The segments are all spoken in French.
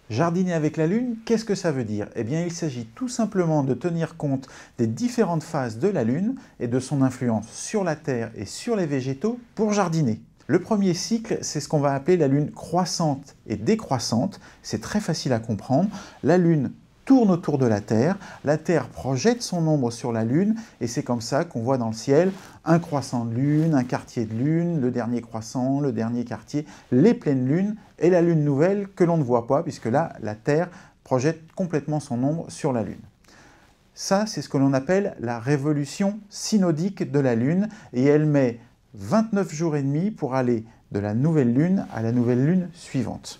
Jardiner avec la Lune, qu'est-ce que ça veut dire? Eh bien, il s'agit tout simplement de tenir compte des différentes phases de la Lune et de son influence sur la Terre et sur les végétaux pour jardiner. Le premier cycle, c'est ce qu'on va appeler la Lune croissante et décroissante. C'est très facile à comprendre. La Lune tourne autour de la Terre projette son ombre sur la Lune, et c'est comme ça qu'on voit dans le ciel un croissant de Lune, un quartier de Lune, le dernier croissant, le dernier quartier, les pleines lunes et la Lune nouvelle que l'on ne voit pas, puisque là, la Terre projette complètement son ombre sur la Lune. Ça, c'est ce que l'on appelle la révolution synodique de la Lune, et elle met 29 jours et demi pour aller de la nouvelle Lune à la nouvelle Lune suivante.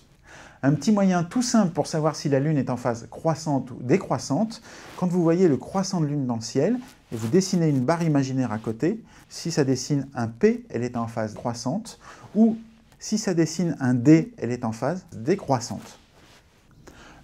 Un petit moyen tout simple pour savoir si la Lune est en phase croissante ou décroissante, quand vous voyez le croissant de Lune dans le ciel, et vous dessinez une barre imaginaire à côté, si ça dessine un P, elle est en phase croissante, ou si ça dessine un D, elle est en phase décroissante.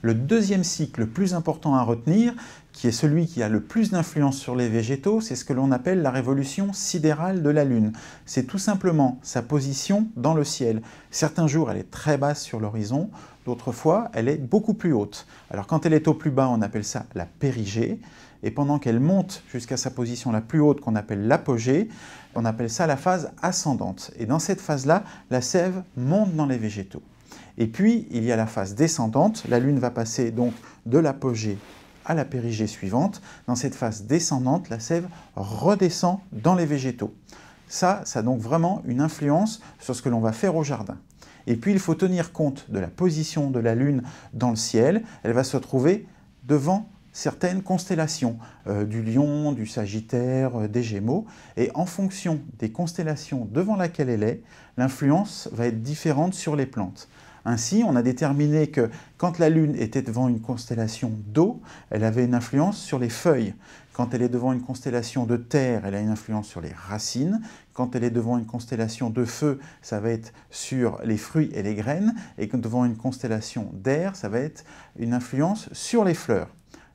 Le deuxième cycle le plus important à retenir, qui est celui qui a le plus d'influence sur les végétaux, c'est ce que l'on appelle la révolution sidérale de la Lune. C'est tout simplement sa position dans le ciel. Certains jours, elle est très basse sur l'horizon, d'autres fois, elle est beaucoup plus haute. Alors quand elle est au plus bas, on appelle ça la périgée, et pendant qu'elle monte jusqu'à sa position la plus haute, qu'on appelle l'apogée, on appelle ça la phase ascendante. Et dans cette phase-là, la sève monte dans les végétaux. Et puis, il y a la phase descendante. La Lune va passer donc de l'apogée à la périgée suivante. Dans cette phase descendante, la sève redescend dans les végétaux. Ça a donc vraiment une influence sur ce que l'on va faire au jardin. Et puis, il faut tenir compte de la position de la Lune dans le ciel. Elle va se trouver devant certaines constellations, du Lion, du Sagittaire, des Gémeaux. Et en fonction des constellations devant laquelle elle est, l'influence va être différente sur les plantes. Ainsi, on a déterminé que quand la Lune était devant une constellation d'eau, elle avait une influence sur les feuilles. Quand elle est devant une constellation de terre, elle a une influence sur les racines. Quand elle est devant une constellation de feu, ça va être sur les fruits et les graines. Et devant une constellation d'air, ça va être une influence sur les fleurs.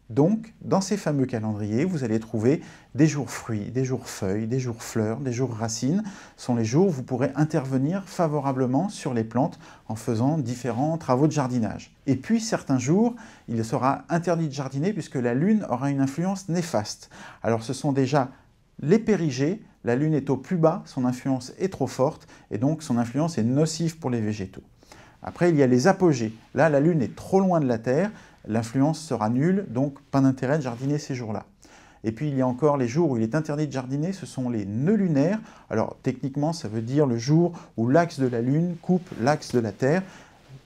Donc, dans ces fameux calendriers, vous allez trouver des jours fruits, des jours feuilles, des jours fleurs, des jours racines. Ce sont les jours où vous pourrez intervenir favorablement sur les plantes en faisant différents travaux de jardinage. Et puis, certains jours, il sera interdit de jardiner puisque la Lune aura une influence néfaste. Alors, ce sont déjà les périgées. La Lune est au plus bas, son influence est trop forte et donc son influence est nocive pour les végétaux. Après, il y a les apogées. Là, la Lune est trop loin de la Terre, l'influence sera nulle, donc pas d'intérêt de jardiner ces jours-là. Et puis il y a encore les jours où il est interdit de jardiner, ce sont les nœuds lunaires. Alors techniquement, ça veut dire le jour où l'axe de la Lune coupe l'axe de la Terre.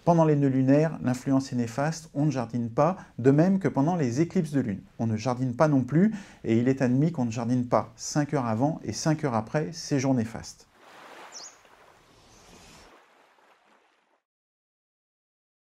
Pendant les nœuds lunaires, l'influence est néfaste, on ne jardine pas, de même que pendant les éclipses de Lune. On ne jardine pas non plus, et il est admis qu'on ne jardine pas 5 heures avant et 5 heures après ces jours néfastes.